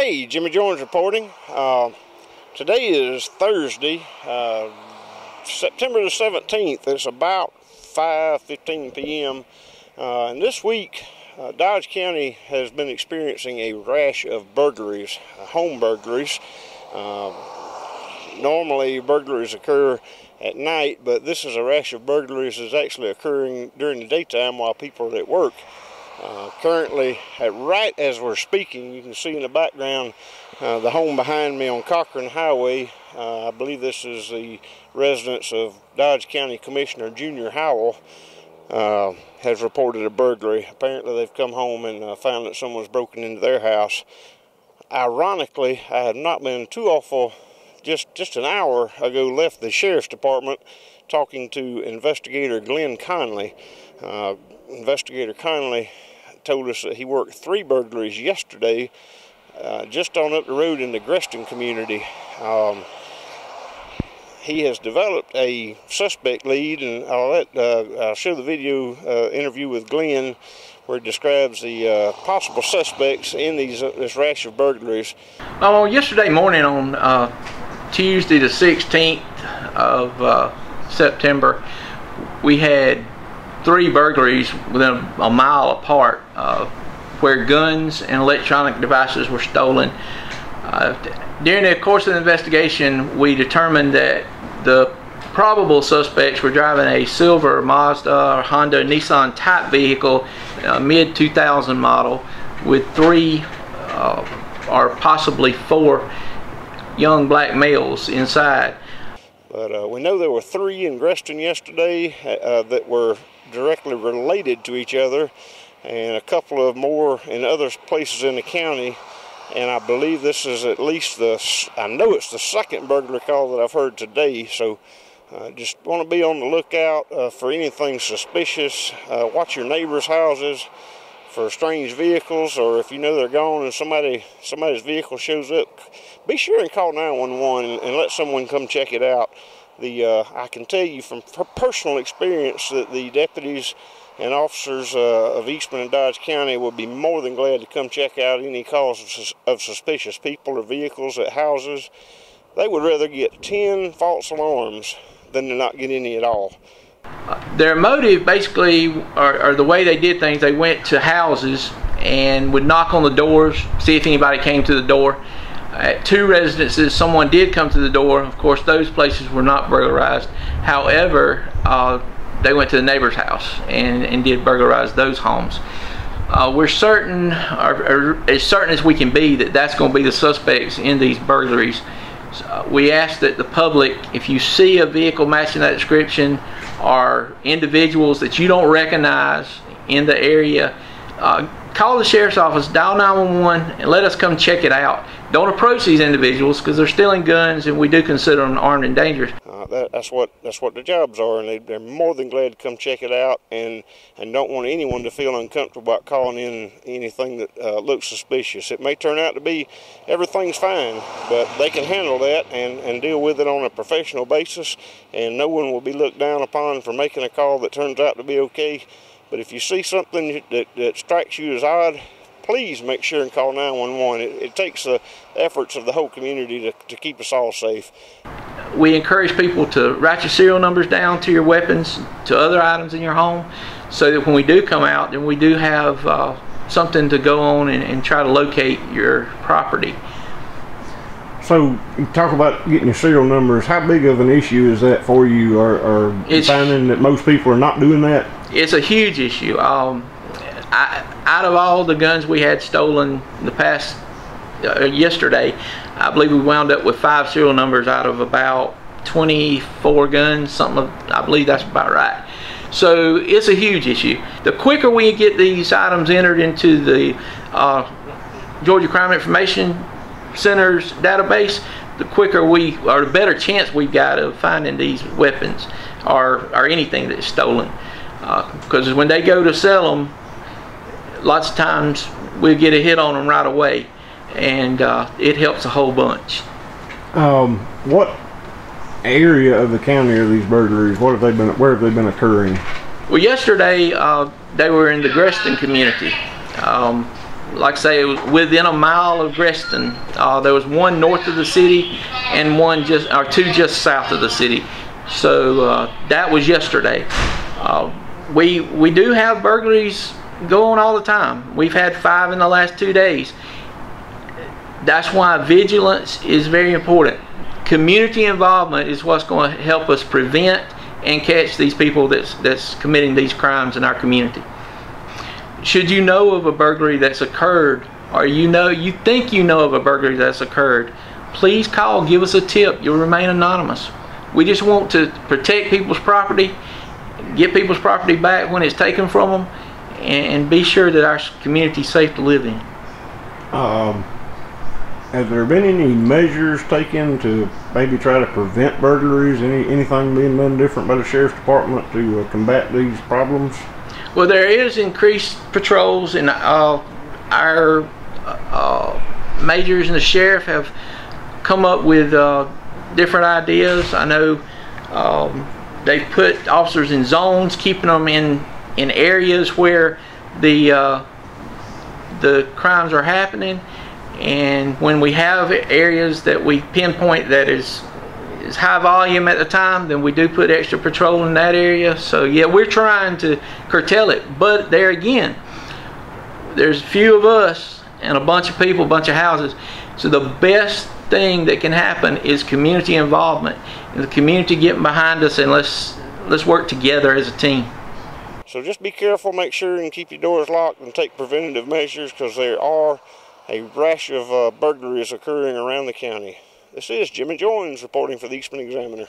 Hey, Jimmy Jones reporting. Today is Thursday, September the 17th. It's about 5:15 p.m. And this week, Dodge County has been experiencing a rash of burglaries, home burglaries. Normally, burglaries occur at night, but this is a rash of burglaries that's actually occurring during the daytime while people are at work. Currently, right as we're speaking, you can see in the background the home behind me on Cochran Highway. I believe this is the residence of Dodge County Commissioner Junior Howell. Has reported a burglary. Apparently they've come home and found that someone's broken into their house. Ironically, I have not been too awful, just an hour ago left the Sheriff's Department talking to Investigator Glenn Conley. Investigator Conley told us that he worked 3 burglaries yesterday just on up the road in the Greston community. He has developed a suspect lead, and I'll show the video interview with Glenn where he describes the possible suspects in this rash of burglaries. Yesterday morning on Tuesday the 16th of September, we had 3 burglaries within a mile apart where guns and electronic devices were stolen. During the course of the investigation, we determined that the probable suspects were driving a silver Mazda or Honda Nissan type vehicle, mid-2000 model, with 3 or possibly 4 young black males inside. But we know there were 3 in Greston yesterday that were directly related to each other, and a couple of more in other places in the county. And I believe this is at least I know it's the second burglary call that I've heard today. So just want to be on the lookout for anything suspicious. Watch your neighbors' houses for strange vehicles, or if you know they're gone and somebody's vehicle shows up, be sure and call 911 and let someone come check it out. I can tell you from personal experience that the deputies and officers of Eastman and Dodge County will be more than glad to come check out any calls of suspicious people or vehicles at houses. They would rather get 10 false alarms than to not get any at all. Their motive basically, or the way they did things, they went to houses and would knock on the doors, see if anybody came to the door. At 2 residences, someone did come to the door. Of course, those places were not burglarized. However, they went to the neighbor's house and did burglarize those homes. We're certain, or as certain as we can be, that that's going to be the suspects in these burglaries. We ask that the public, if you see a vehicle matching that description or individuals that you don't recognize in the area, call the Sheriff's Office, dial 911, and let us come check it out. Don't approach these individuals because they're stealing guns, and we do consider them armed and dangerous. That's what the jobs are, and they're more than glad to come check it out, and don't want anyone to feel uncomfortable about calling in anything that looks suspicious. It may turn out to be everything's fine, but they can handle that and deal with it on a professional basis, and no one will be looked down upon for making a call that turns out to be okay. But if you see something that strikes you as odd, please make sure and call 911. It takes the efforts of the whole community to keep us all safe. We encourage people to write your serial numbers down to your weapons, to other items in your home, so that when we do come out, then we do have something to go on and try to locate your property. So you talk about getting your serial numbers. How big of an issue is that for you, or finding that most people are not doing that? It's a huge issue. Out of all the guns we had stolen in the past yesterday, I believe we wound up with 5 serial numbers out of about 24 guns, I believe that's about right. So it's a huge issue. The quicker we get these items entered into the Georgia Crime Information Center's database, the quicker or the better chance we've got of finding these weapons or anything that's stolen. Because when they go to sell them, lots of times we'll get a hit on them right away, and it helps a whole bunch. What area of the county are these burglaries? Where have they been occurring? Well, yesterday they were in the Greston community. like I say, within a mile of Greston. There was one north of the city and two just south of the city. So that was yesterday. We do have burglaries going all the time. We've had 5 in the last 2 days. That's why vigilance is very important. Community involvement is what's going to help us prevent and catch these people that's committing these crimes in our community. Should you know of a burglary that's occurred, or you think you know of a burglary that's occurred, please call, give us a tip. You'll remain anonymous. We just want to protect people's property, get people's property back when it's taken from them, and be sure that our community is safe to live in. Have there been any measures taken to maybe try to prevent burglaries? Anything being done different by the sheriff's department to combat these problems? Well, there is increased patrols, and our majors and the sheriff have come up with different ideas. I know they've put officers in zones, keeping them in areas where the crimes are happening. And when we have areas that we pinpoint that is high volume at the time, then we do put extra patrol in that area. So yeah, we're trying to curtail it. But there again, there's a few of us and a bunch of people, a bunch of houses. So the best thing that can happen is community involvement, and the community getting behind us, and let's work together as a team. So just be careful, make sure and keep your doors locked and take preventative measures, because there are a rash of burglaries occurring around the county. This is Jimmy Jones reporting for the Eastman Examiner.